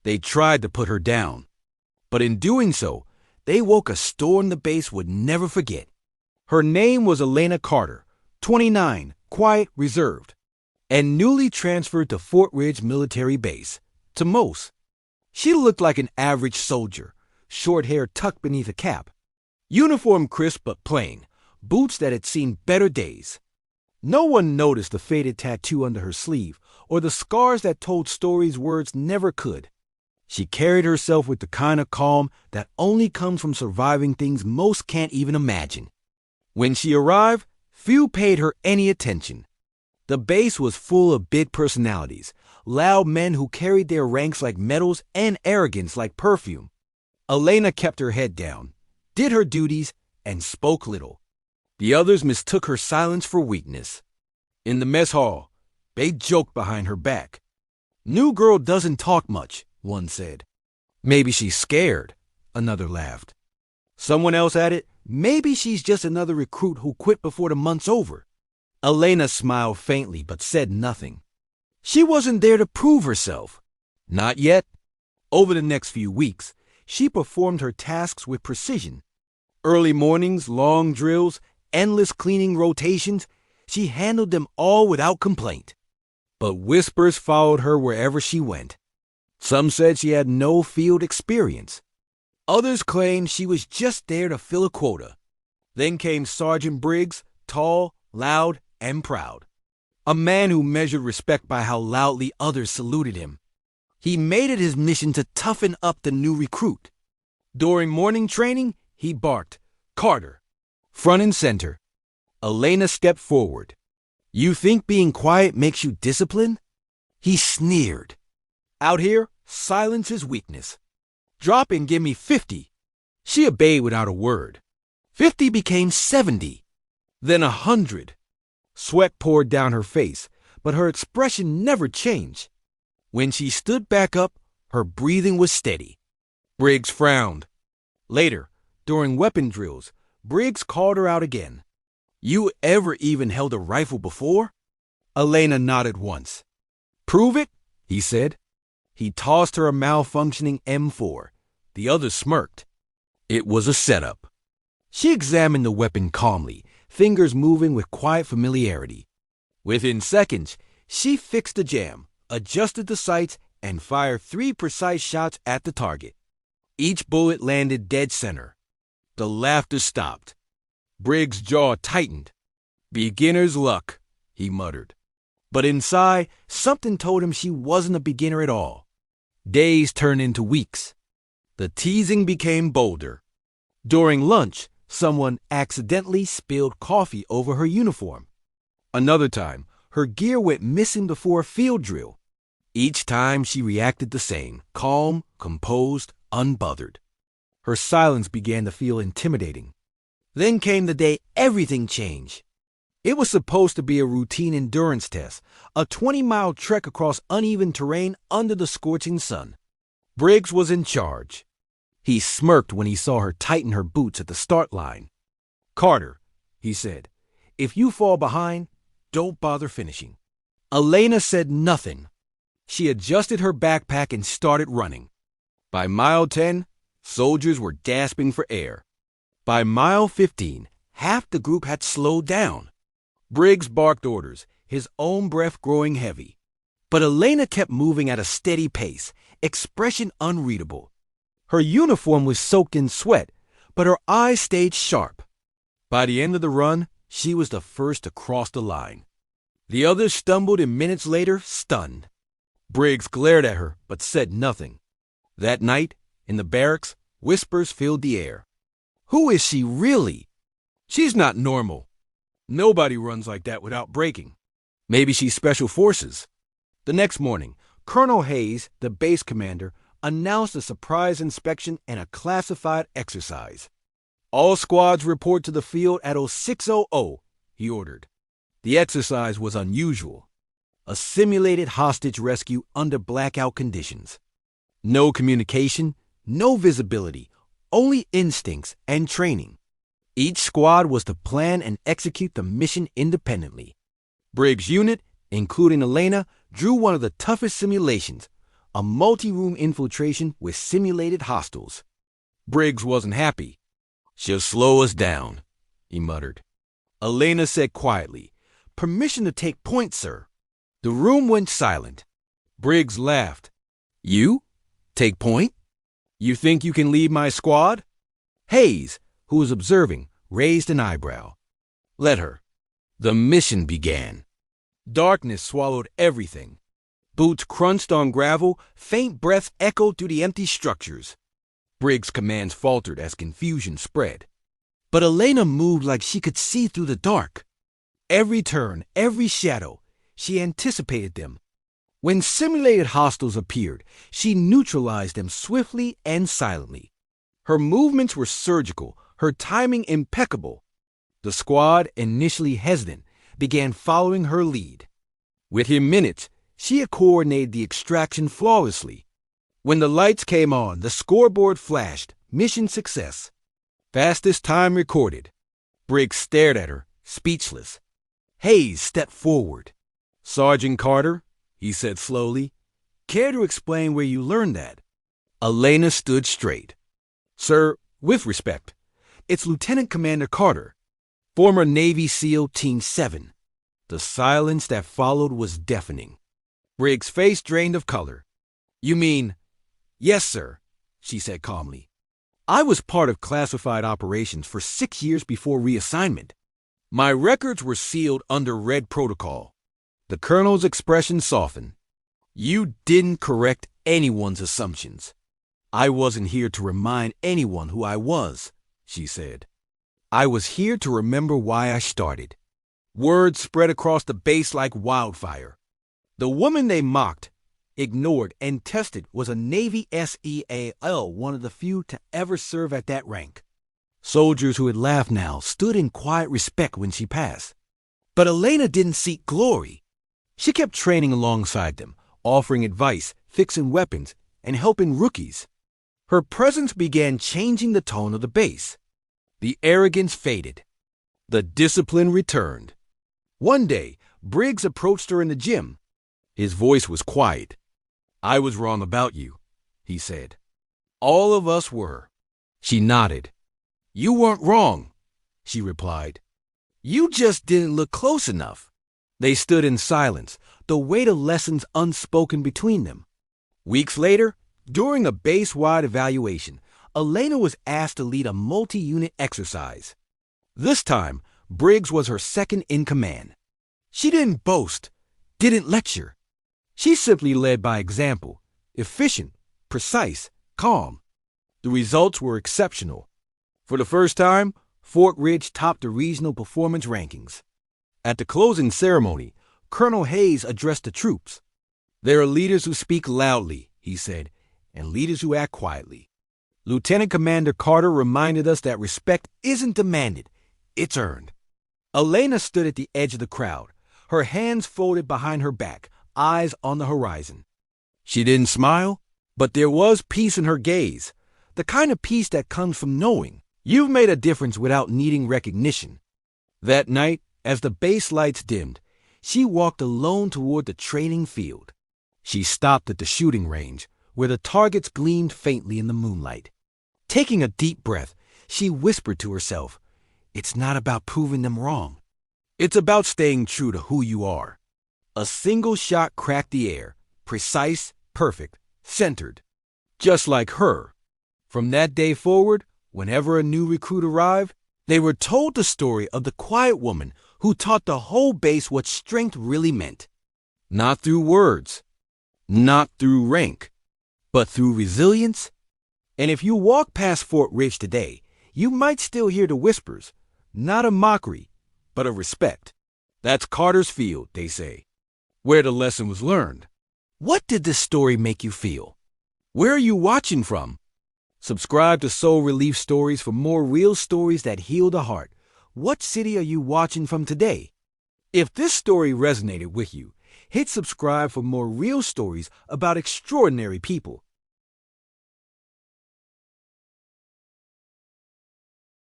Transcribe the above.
They tried to put her down, but in doing so, they woke a storm the base would never forget. Her name was Elena Carter, 29, quiet, reserved, and newly transferred to Fort Ridge Military Base. To most, she looked like an average soldier, short hair tucked beneath a cap, uniform crisp but plain, boots that had seen better days. No one noticed the faded tattoo under her sleeve or the scars that told stories words never could. She carried herself with the kind of calm that only comes from surviving things most can't even imagine. When she arrived, few paid her any attention. The base was full of big personalities, loud men who carried their ranks like medals and arrogance like perfume. Elena kept her head down, did her duties, and spoke little. The others mistook her silence for weakness. In the mess hall, they joked behind her back. "New girl doesn't talk much," one said. "Maybe she's scared," another laughed. Someone else added, "Maybe she's just another recruit who quit before the month's over." Elena smiled faintly but said nothing. She wasn't there to prove herself. Not yet. Over the next few weeks, she performed her tasks with precision. Early mornings, long drills, endless cleaning rotations, she handled them all without complaint. But whispers followed her wherever she went. Some said she had no field experience. Others claimed she was just there to fill a quota. Then came Sergeant Briggs, tall, loud, and proud. A man who measured respect by how loudly others saluted him. He made it his mission to toughen up the new recruit. During morning training, he barked, "Carter," front and center. Elena stepped forward. "You think being quiet makes you disciplined?" He sneered. "Out here, silence is weakness. Drop and give me 50. She obeyed without a word. 50 became 70, then 100. Sweat poured down her face, but her expression never changed. When she stood back up, her breathing was steady. Briggs frowned. Later, during weapon drills, Briggs called her out again. "You ever even held a rifle before?" Elena nodded once. "Prove it," he said. He tossed her a malfunctioning M4. The others smirked. It was a setup. She examined the weapon calmly, fingers moving with quiet familiarity. Within seconds, she fixed the jam, adjusted the sights, and fired 3 precise shots at the target. Each bullet landed dead center. The laughter stopped. Briggs' jaw tightened. "Beginner's luck," he muttered. But inside, something told him she wasn't a beginner at all. Days turned into weeks. The teasing became bolder. During lunch, someone accidentally spilled coffee over her uniform. Another time, her gear went missing before a field drill. Each time she reacted the same, calm, composed, unbothered. Her silence began to feel intimidating. Then came the day everything changed. It was supposed to be a routine endurance test, a 20-mile trek across uneven terrain under the scorching sun. Briggs was in charge. He smirked when he saw her tighten her boots at the start line. "Carter," he said, "if you fall behind, don't bother finishing." Elena said nothing. She adjusted her backpack and started running. By mile 10, soldiers were gasping for air. By mile 15, half the group had slowed down. Briggs barked orders, his own breath growing heavy. But Elena kept moving at a steady pace, expression unreadable. Her uniform was soaked in sweat, but her eyes stayed sharp. By the end of the run, she was the first to cross the line. The others stumbled and minutes later, stunned. Briggs glared at her, but said nothing. That night, in the barracks, whispers filled the air. "Who is she really? She's not normal. Nobody runs like that without breaking. Maybe she's special forces." The next morning, Colonel Hayes, the base commander, announced a surprise inspection and a classified exercise. "All squads report to the field at 0600, he ordered. The exercise was unusual. A simulated hostage rescue under blackout conditions. No communication, no visibility, only instincts and training. Each squad was to plan and execute the mission independently. Briggs' unit, including Elena, drew one of the toughest simulations, a multi-room infiltration with simulated hostiles. Briggs wasn't happy. "She'll slow us down," he muttered. Elena said quietly, "Permission to take point, sir." The room went silent. Briggs laughed. "You? Take point? You think you can lead my squad?" Hayes, who was observing, raised an eyebrow. "Let her." The mission began. Darkness swallowed everything. Boots crunched on gravel, faint breaths echoed through the empty structures. Briggs' commands faltered as confusion spread. But Elena moved like she could see through the dark. Every turn, every shadow, she anticipated them. When simulated hostiles appeared, she neutralized them swiftly and silently. Her movements were surgical, her timing impeccable. The squad, initially hesitant, began following her lead. Within minutes, she had coordinated the extraction flawlessly. When the lights came on, the scoreboard flashed. Mission success. Fastest time recorded. Briggs stared at her, speechless. Hayes stepped forward. "Sergeant Carter," he said slowly, "care to explain where you learned that?" Elena stood straight. "Sir, with respect, it's Lieutenant Commander Carter, former Navy SEAL Team 7. The silence that followed was deafening. Briggs' face drained of color. "You mean—" "Yes, sir," she said calmly. "I was part of classified operations for 6 years before reassignment. My records were sealed under Red Protocol." The colonel's expression softened. "You didn't correct anyone's assumptions." "I wasn't here to remind anyone who I was," she said. "I was here to remember why I started." Word spread across the base like wildfire. The woman they mocked, ignored, and tested was a Navy SEAL, one of the few to ever serve at that rank. Soldiers who had laughed now stood in quiet respect when she passed. But Elena didn't seek glory. She kept training alongside them, offering advice, fixing weapons, and helping rookies. Her presence began changing the tone of the base. The arrogance faded. The discipline returned. One day, Briggs approached her in the gym. His voice was quiet. "I was wrong about you," he said. "All of us were." She nodded. "You weren't wrong," she replied. "You just didn't look close enough." They stood in silence, the weight of lessons unspoken between them. Weeks later, during a base-wide evaluation, Elena was asked to lead a multi-unit exercise. This time, Briggs was her second in command. She didn't boast, didn't lecture. She simply led by example, efficient, precise, calm. The results were exceptional. For the first time, Fort Ridge topped the regional performance rankings. At the closing ceremony, Colonel Hayes addressed the troops. "There are leaders who speak loudly," he said, "and leaders who act quietly. Lieutenant Commander Carter reminded us that respect isn't demanded, it's earned." Elena stood at the edge of the crowd, her hands folded behind her back, eyes on the horizon. She didn't smile, but there was peace in her gaze, the kind of peace that comes from knowing you've made a difference without needing recognition. That night, as the base lights dimmed, she walked alone toward the training field. She stopped at the shooting range, where the targets gleamed faintly in the moonlight. Taking a deep breath, she whispered to herself, "It's not about proving them wrong. It's about staying true to who you are." A single shot cracked the air, precise, perfect, centered. Just like her. From that day forward, whenever a new recruit arrived, they were told the story of the quiet woman who taught the whole base what strength really meant. Not through words, not through rank, but through resilience. And if you walk past Fort Ridge today, you might still hear the whispers, not of mockery, but of respect. That's Carter's Field, they say, where the lesson was learned. What did this story make you feel? Where are you watching from? Subscribe to Soul Relief Stories for more real stories that heal the heart. What city are you watching from today? If this story resonated with you, hit subscribe for more real stories about extraordinary people.